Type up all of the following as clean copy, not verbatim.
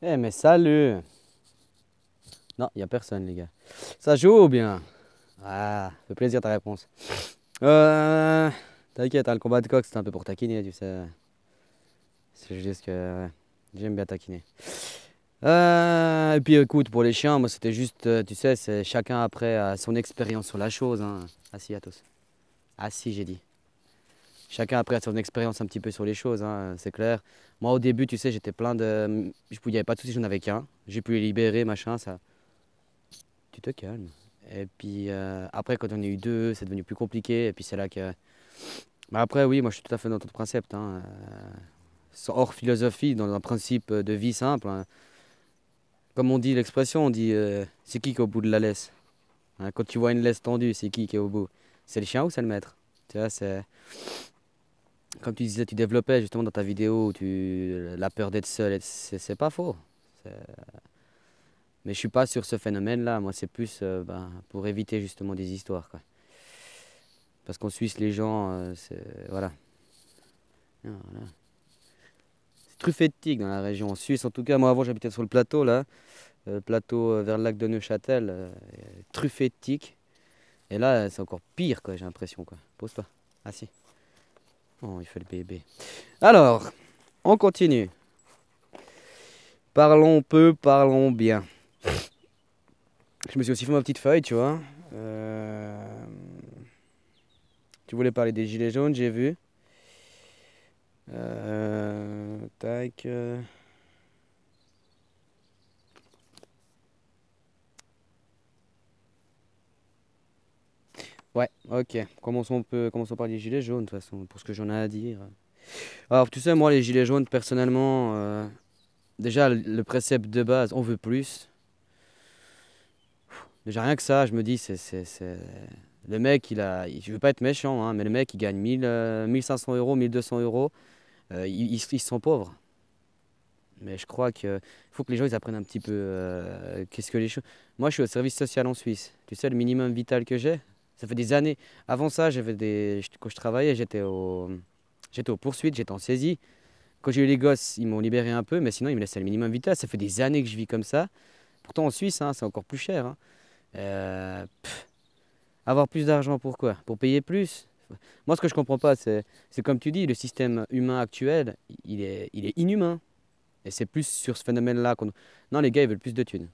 Eh mais salut! Non, il a personne les gars. Ça joue ou bien? Ah, fait plaisir ta réponse. Euh... T'inquiète, hein, le combat de coq c'était un peu pour taquiner, tu sais. C'est juste que ouais, j'aime bien taquiner. Et puis écoute, pour les chiens, moi c'était juste, tu sais, c'est chacun après a son expérience sur la chose. Hein. Assis à tous. Assis, j'ai dit. Chacun après a son expérience un petit peu sur les choses, hein, c'est clair. Moi au début, tu sais, j'étais plein de. Il n'y avait pas de soucis, j'en avais qu'un. J'ai pu les libérer, machin, ça. Tu te calmes. Et puis après, quand on a eu deux, c'est devenu plus compliqué. Et puis c'est là que. Bah après, oui, moi je suis tout à fait dans ton principe. Hein. Hors philosophie, dans un principe de vie simple. Hein. Comme on dit l'expression, on dit c'est qui est au bout de la laisse? Hein, quand tu vois une laisse tendue, c'est qui est au bout? C'est le chien ou c'est le maître? Tu vois, c'est. Comme tu disais, tu développais justement dans ta vidéo la peur d'être seul. C'est pas faux. C'est- Mais je suis pas sur ce phénomène-là. Moi, c'est plus ben, pour éviter justement des histoires, quoi. Parce qu'en Suisse, les gens, c'est voilà. Voilà. C'est truffétique dans la région. En Suisse, en tout cas, moi avant j'habitais sur le plateau là, plateau vers le lac de Neuchâtel, truffétique. Et là, c'est encore pire, quoi, j'ai l'impression, quoi. Pose-toi. Ah si. Oh, il fait le bébé. Alors, on continue. Parlons peu, parlons bien. Je me suis aussi fait ma petite feuille, tu vois. Euh, Tu voulais parler des gilets jaunes, j'ai vu. Tac. Ouais, ok. Commençons par les gilets jaunes, de toute façon, pour ce que j'en ai à dire. Alors, tu sais, moi, les gilets jaunes, personnellement, déjà, le précepte de base, on veut plus. Déjà, rien que ça, je me dis, Le mec, je veux pas être méchant, hein, mais le mec, il gagne 1500 euros, 1200 euros. Ils sont pauvres. Mais je crois qu'il faut que les gens ils apprennent un petit peu qu'est-ce que les choses. Moi, je suis au service social en Suisse. Tu sais, le minimum vital que j'ai, ça fait des années. Avant ça, quand je travaillais, j'étais aux poursuites, j'étais en saisie. Quand j'ai eu les gosses, ils m'ont libéré un peu, mais sinon, ils me laissaient le minimum vital. Ça fait des années que je vis comme ça. Pourtant, en Suisse, hein, c'est encore plus cher. Hein. Avoir plus d'argent, pourquoi? Pour payer plus? Moi, ce que je comprends pas, c'est comme tu dis, le système humain actuel, il est inhumain. Et c'est plus sur ce phénomène-là qu'on. Non, les gars, ils veulent plus de thunes.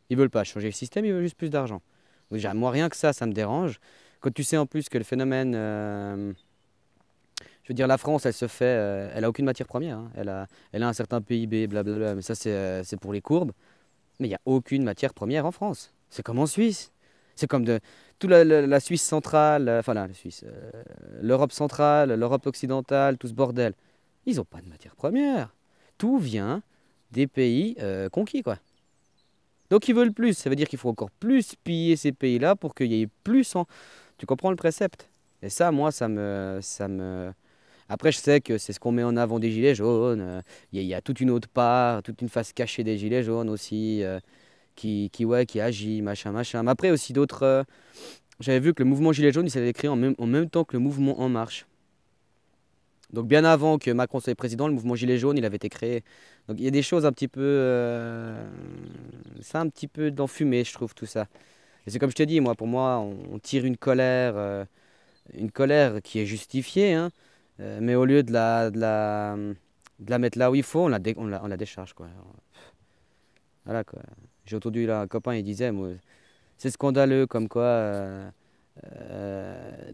Ils veulent pas changer le système, ils veulent juste plus d'argent. Donc, déjà, moi, rien que ça me dérange. Quand tu sais en plus que le phénomène. Je veux dire, la France, elle se fait. Elle a aucune matière première. Hein. Elle a un certain PIB, blablabla. Mais ça, c'est pour les courbes. Mais il n'y a aucune matière première en France. C'est comme en Suisse. C'est comme de. Toute la Suisse centrale. Enfin, la Suisse. L'Europe centrale, l'Europe occidentale, tout ce bordel. Ils n'ont pas de matière première. Tout vient des pays conquis, quoi. Donc ils veulent plus, ça veut dire qu'il faut encore plus piller ces pays-là pour qu'il y ait plus en. Tu comprends le précepte? Et ça, moi, ça me. Après, je sais que c'est ce qu'on met en avant des gilets jaunes. Il y a toute une autre part, toute une face cachée des gilets jaunes aussi, ouais, qui agit, machin, machin. Mais après, aussi d'autres. J'avais vu que le mouvement Gilets jaunes, il s'était créé en même temps que le mouvement En Marche. Donc bien avant que Macron soit président, le mouvement Gilets jaunes, il avait été créé. Donc il y a des choses un petit peu. C'est un petit peu d'enfumé, je trouve, tout ça. Et c'est comme je te dis, moi, pour moi, on tire une colère qui est justifiée, hein, mais au lieu de la mettre là où il faut, on la décharge, quoi. Voilà, quoi. J'ai entendu là, un copain, il disait, moi, c'est scandaleux comme quoi euh,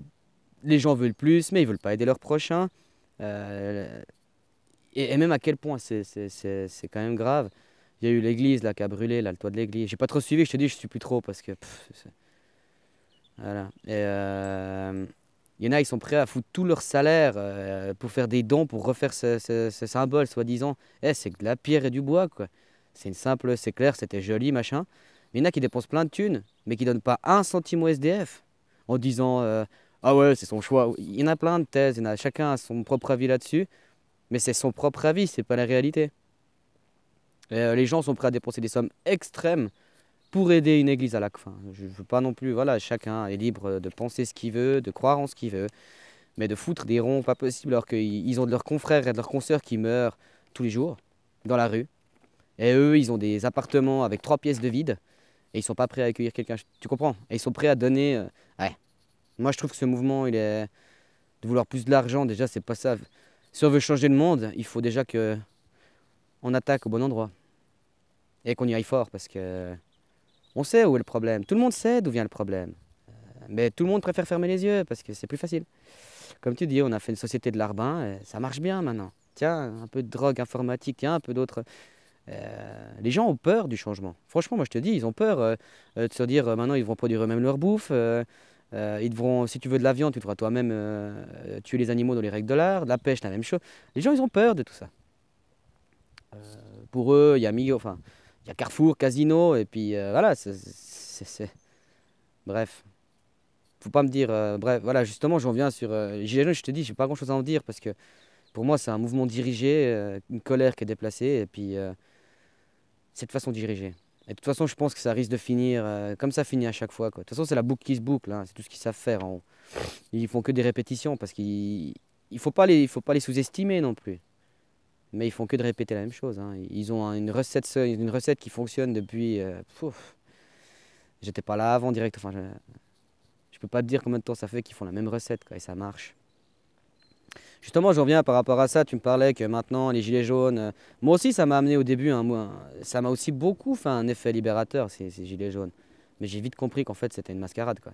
les gens veulent plus, mais ils veulent pas aider leurs prochains. Euh, et même à quel point c'est quand même grave. Il y a eu l'église là qui a brûlé, là, le toit de l'église. J'ai pas trop suivi, je te dis, je suis plus trop parce que. Voilà. Et il y en a, ils sont prêts à foutre tout leur salaire pour faire des dons, pour refaire ce symbole, soi-disant. C'est que de la pierre et du bois, quoi. C'est une simple, c'est clair, c'était joli, machin. Mais il y en a qui dépensent plein de thunes, mais qui donnent pas un centime au SDF en disant ah ouais, c'est son choix. Il y en a plein de thèses, chacun a son propre avis là-dessus, mais c'est son propre avis, c'est pas la réalité. Et, les gens sont prêts à dépenser des sommes extrêmes pour aider une église à la fin. Je ne veux pas non plus, voilà, chacun est libre de penser ce qu'il veut, de croire en ce qu'il veut, mais de foutre des ronds, pas possible, alors qu'ils ont de leurs confrères et de leurs consoeurs qui meurent tous les jours, dans la rue. Et eux, ils ont des appartements avec 3 pièces de vide et ils sont pas prêts à accueillir quelqu'un. Tu comprends? Et ils sont prêts à donner. Ouais. Moi, je trouve que ce mouvement, il est de vouloir plus de l'argent. Déjà, c'est pas ça. Si on veut changer le monde, il faut déjà que on attaque au bon endroit et qu'on y aille fort parce que on sait où est le problème. Tout le monde sait d'où vient le problème. Mais tout le monde préfère fermer les yeux parce que c'est plus facile. Comme tu dis, on a fait une société de larbin et ça marche bien maintenant. Tiens, un peu de drogue informatique, tiens, un peu d'autres. Les gens ont peur du changement. Franchement, moi je te dis, ils ont peur de se dire maintenant ils vont produire eux-mêmes leur bouffe. Ils devront, si tu veux de la viande, tu devras toi-même tuer les animaux dans les règles de l'art. La pêche, la même chose. Les gens, ils ont peur de tout ça. Pour eux, il y a enfin, il y a Carrefour, Casino, et puis voilà. Bref, faut pas me dire. Bref, voilà, justement, j'en viens sur les Gilets jaunes. Je te dis, j'ai pas grand-chose à en dire parce que pour moi, c'est un mouvement dirigé, une colère qui est déplacée, et puis c'est de façon dirigée. Et de toute façon, je pense que ça risque de finir comme ça finit à chaque fois, quoi. De toute façon, c'est la boucle qui se boucle, hein. C'est tout ce qu'ils savent faire en haut. Ils font que des répétitions parce il faut pas les sous-estimer non plus. Mais ils font que de répéter la même chose, hein. Ils ont une recette qui fonctionne depuis. J'étais pas là avant direct. Enfin, je peux pas te dire combien de temps ça fait qu'ils font la même recette, quoi, et ça marche. Justement, j'en viens par rapport à ça. Tu me parlais que maintenant, les gilets jaunes. Moi aussi, ça m'a amené au début, hein, ça m'a aussi beaucoup fait un effet libérateur, ces gilets jaunes. Mais j'ai vite compris qu'en fait, c'était une mascarade, quoi.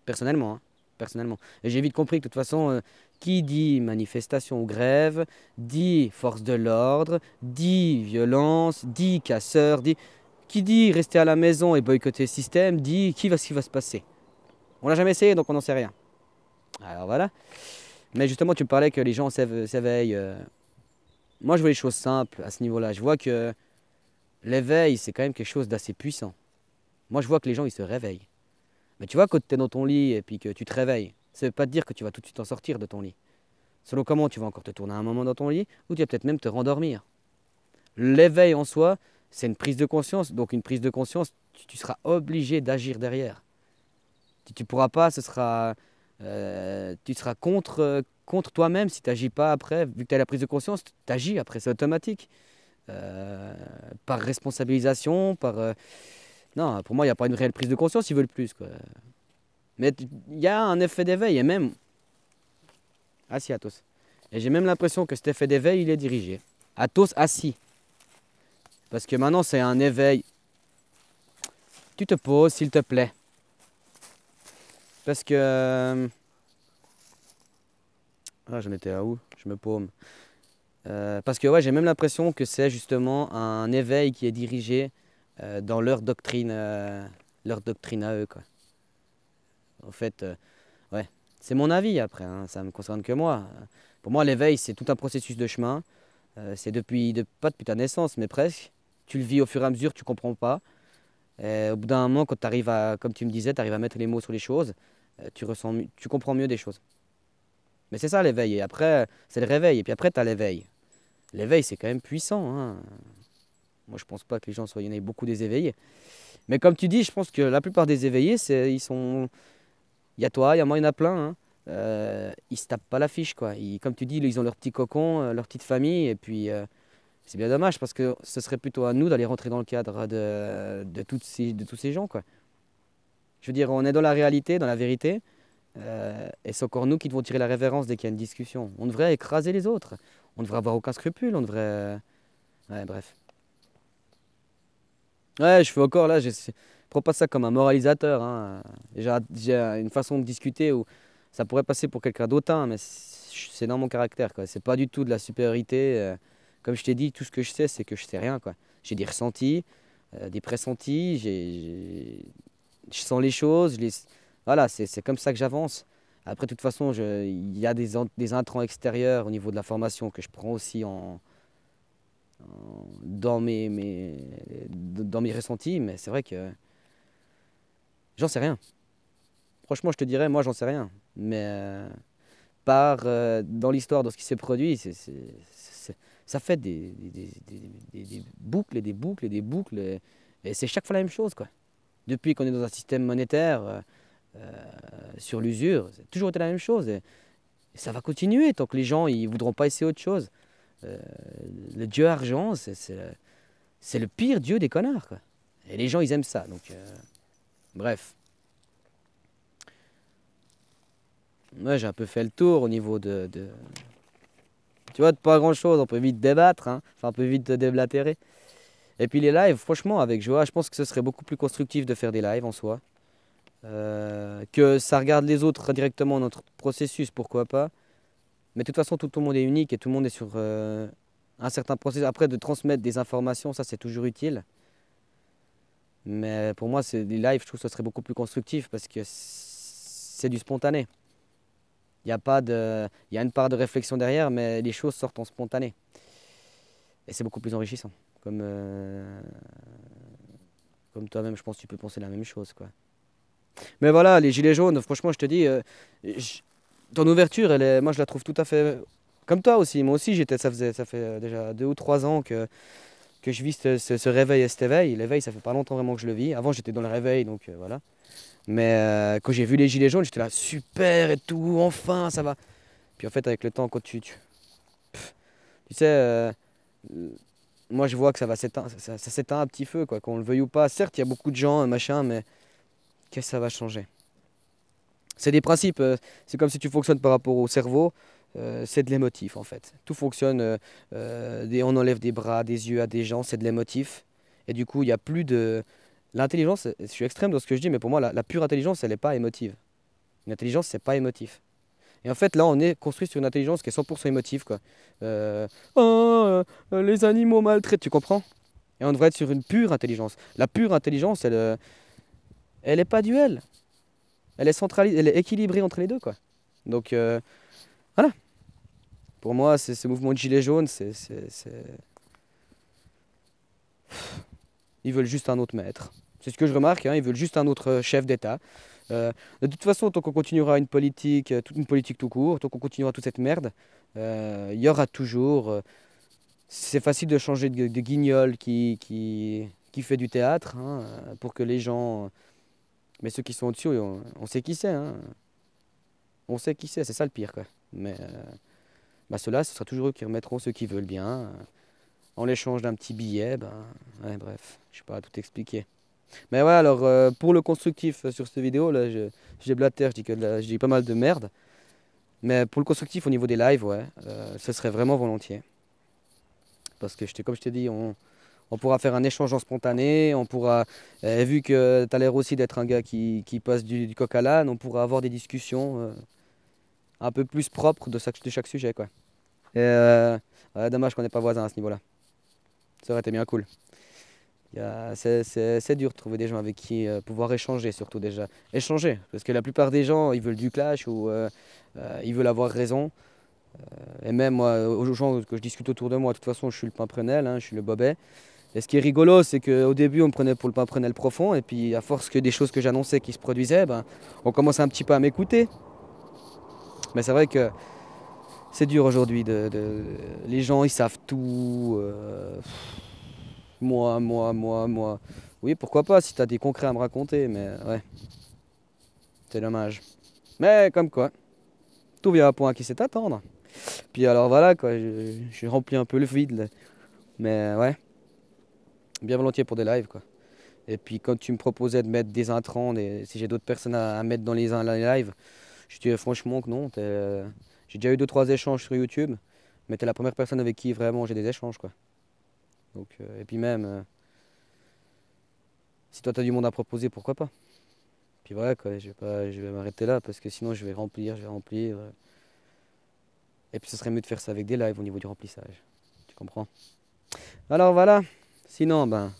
Personnellement, hein, personnellement. Et j'ai vite compris que de toute façon, qui dit manifestation ou grève, dit force de l'ordre, dit violence, dit casseur, qui dit rester à la maison et boycotter le système, dit ce qui va se passer. On l'a jamais essayé, donc on n'en sait rien. Alors voilà. Mais justement, tu me parlais que les gens s'éveillent. Moi, je vois les choses simples à ce niveau-là. Je vois que l'éveil, c'est quand même quelque chose d'assez puissant. Moi, je vois que les gens, ils se réveillent. Mais tu vois, quand tu es dans ton lit et puis que tu te réveilles, ça ne veut pas te dire que tu vas tout de suite en sortir de ton lit. Selon comment tu vas encore te tourner un moment dans ton lit, ou tu vas peut-être même te rendormir. L'éveil en soi, c'est une prise de conscience. Donc une prise de conscience, tu seras obligé d'agir derrière. Si tu ne pourras pas, tu seras contre toi-même si tu n'agis pas après. Vu que tu as la prise de conscience, tu agis après, c'est automatique. Par responsabilisation, non, pour moi, il n'y a pas une réelle prise de conscience, ils veulent plus, quoi. Mais il y a un effet d'éveil, et même... Assis, Athos. Et j'ai même l'impression que cet effet d'éveil, il est dirigé. Athos, assis. Parce que maintenant, c'est un éveil. Tu te poses, s'il te plaît. Parce que... Ah, j'en étais à où? Je me paume. Parce que ouais, j'ai même l'impression que c'est justement un éveil qui est dirigé dans leur doctrine à eux, quoi. En fait, ouais, c'est mon avis après, hein, ça ne me concerne que moi. Pour moi, l'éveil, c'est tout un processus de chemin. C'est pas depuis ta naissance, mais presque. Tu le vis au fur et à mesure, tu comprends pas. Et au bout d'un moment, quand tu arrives à, comme tu me disais, tu arrives à mettre les mots sur les choses, tu comprends mieux des choses. Mais c'est ça l'éveil. Et après, c'est le réveil. Et puis après, tu as l'éveil. L'éveil, c'est quand même puissant, hein. Moi, je pense pas que les gens il y en ait beaucoup des éveillés. Mais comme tu dis, je pense que la plupart des éveillés, il y a toi, il y a moi, il y en a plein, hein. Ils se tapent pas la fiche, quoi. Comme tu dis, ils ont leur petit cocon, leur petite famille, et puis c'est bien dommage parce que ce serait plutôt à nous d'aller rentrer dans le cadre de tous ces gens, quoi. Je veux dire, on est dans la réalité, dans la vérité, et c'est encore nous qui devons tirer la révérence dès qu'il y a une discussion. On devrait écraser les autres. On devrait avoir aucun scrupule, on devrait... Ouais, bref. Ouais, je fais encore là, prends pas ça comme un moralisateur, hein. J'ai une façon de discuter où ça pourrait passer pour quelqu'un d'autant, mais c'est dans mon caractère, quoi. C'est pas du tout de la supériorité. Comme je t'ai dit, tout ce que je sais, c'est que je sais rien, quoi. J'ai des ressentis, des pressentis, je sens les choses, voilà, c'est comme ça que j'avance. Après, de toute façon, il y a des intrants extérieurs au niveau de la formation que je prends aussi dans dans mes ressentis, mais c'est vrai que j'en sais rien. Franchement, je te dirais, moi, j'en sais rien. Mais dans l'histoire de ce qui s'est produit, ça fait des boucles et des boucles et des boucles. Et c'est chaque fois la même chose, quoi. Depuis qu'on est dans un système monétaire sur l'usure, c'est toujours été la même chose. Et ça va continuer tant que les gens ne voudront pas essayer autre chose. Le dieu argent, c'est c'est le pire dieu des connards, quoi. Et les gens, ils aiment ça, donc bref. Moi, j'ai un peu fait le tour au niveau tu vois, de pas grand-chose, on peut vite débattre, hein. Enfin, on peut vite déblatérer. Et puis les lives, franchement, avec Joa, je pense que ce serait beaucoup plus constructif de faire des lives en soi. Que ça regarde les autres directement notre processus, pourquoi pas. Mais de toute façon, tout le monde est unique et tout le monde est sur un certain processus. Après, de transmettre des informations, ça c'est toujours utile. Mais pour moi, c'est les lives, je trouve que ce serait beaucoup plus constructif parce que c'est du spontané. Il y a pas de, il y a une part de réflexion derrière, mais les choses sortent en spontané. Et c'est beaucoup plus enrichissant. Comme toi-même, je pense que tu peux penser la même chose, quoi. Mais voilà, les gilets jaunes, franchement, je te dis, ton ouverture, moi, je la trouve tout à fait comme toi aussi. Moi aussi, ça fait déjà 2 ou 3 ans que je vis ce réveil et cet éveil. L'éveil, ça fait pas longtemps vraiment que je le vis. Avant, j'étais dans le réveil, donc voilà. Mais quand j'ai vu les gilets jaunes, j'étais là, super et tout, enfin, ça va. Puis en fait, avec le temps, quand tu sais, moi, je vois que ça va s'éteindre, ça s'éteint un petit feu, quoi, qu'on le veuille ou pas. Certes, il y a beaucoup de gens, machin, mais qu'est-ce que ça va changer? C'est des principes, c'est comme si tu fonctionnes par rapport au cerveau, c'est de l'émotif en fait. Tout fonctionne, on enlève des bras, des yeux à des gens, c'est de l'émotif. Et du coup, il n'y a plus de... L'intelligence, je suis extrême dans ce que je dis, mais pour moi, la pure intelligence, elle n'est pas émotive. Une intelligence, c'est pas émotif. Et en fait, là, on est construit sur une intelligence qui est 100% émotive, quoi. Oh, les animaux maltraités, tu comprends? Et on devrait être sur une pure intelligence. La pure intelligence, elle est pas duelle. Elle est centralisée, elle est équilibrée entre les deux, quoi. Donc, voilà. Pour moi, ce mouvement de gilets jaunes, ils veulent juste un autre maître. C'est ce que je remarque, hein, ils veulent juste un autre chef d'État. De toute façon, tant qu'on continuera toute une politique tout court, tant qu'on continuera toute cette merde, il y aura toujours. C'est facile de changer de guignol qui fait du théâtre, hein, pour que les gens. Mais ceux qui sont au-dessus, on sait qui c'est, hein. On sait qui c'est ça le pire, quoi. Mais bah ceux-là, ce sera toujours eux qui remettront ceux qui veulent bien. En l'échange d'un petit billet, ben, ouais, bref, je sais pas tout expliquer. Mais ouais, alors pour le constructif sur cette vidéo, là, j'ai blatère, je dis pas mal de merde. Mais pour le constructif au niveau des lives, ouais, ce serait vraiment volontiers. Parce que comme je t'ai dit, on pourra faire un échange en spontané, on pourra, vu que tu as l'air aussi d'être un gars qui passe du coq à l'âne, on pourra avoir des discussions un peu plus propres de chaque sujet, quoi. Et ouais, dommage qu'on n'ait pas voisin à ce niveau-là. Ça aurait été bien cool. C'est dur de trouver des gens avec qui pouvoir échanger, surtout déjà. Échanger, parce que la plupart des gens, ils veulent du clash ou ils veulent avoir raison. Et même moi, aux gens que je discute autour de moi, de toute façon, je suis le pimprenel, hein, je suis le bobet. Et ce qui est rigolo, c'est qu'au début, on me prenait pour le pimprenel profond, et puis à force que des choses que j'annonçais qui se produisaient, ben, on commence un petit peu à m'écouter. Mais c'est vrai que c'est dur aujourd'hui. Les gens, ils savent tout. Moi. Oui, pourquoi pas si t'as des concrets à me raconter, mais ouais, c'est dommage. Mais comme quoi, tout vient à point qui sait attendre. Puis alors voilà, quoi, j'ai rempli un peu le vide, là. Mais ouais, bien volontiers pour des lives, quoi. Et puis quand tu me proposais de mettre des intrants, si j'ai d'autres personnes à mettre dans les lives, je dis franchement que non. J'ai déjà eu 2 3 échanges sur YouTube, mais t'es la première personne avec qui vraiment j'ai des échanges, quoi. Donc, et puis même, si toi t'as du monde à proposer, pourquoi pas? Puis voilà, quoi, je vais m'arrêter là parce que sinon je vais remplir. Et puis ce serait mieux de faire ça avec des lives au niveau du remplissage. Tu comprends? Alors voilà. Sinon, ben,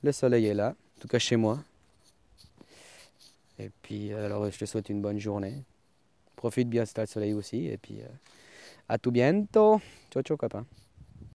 le soleil est là, en tout cas chez moi. Et puis, alors je te souhaite une bonne journée. Profite bien si t'as le soleil aussi. Et puis, à tout bientôt. Ciao, ciao, copain.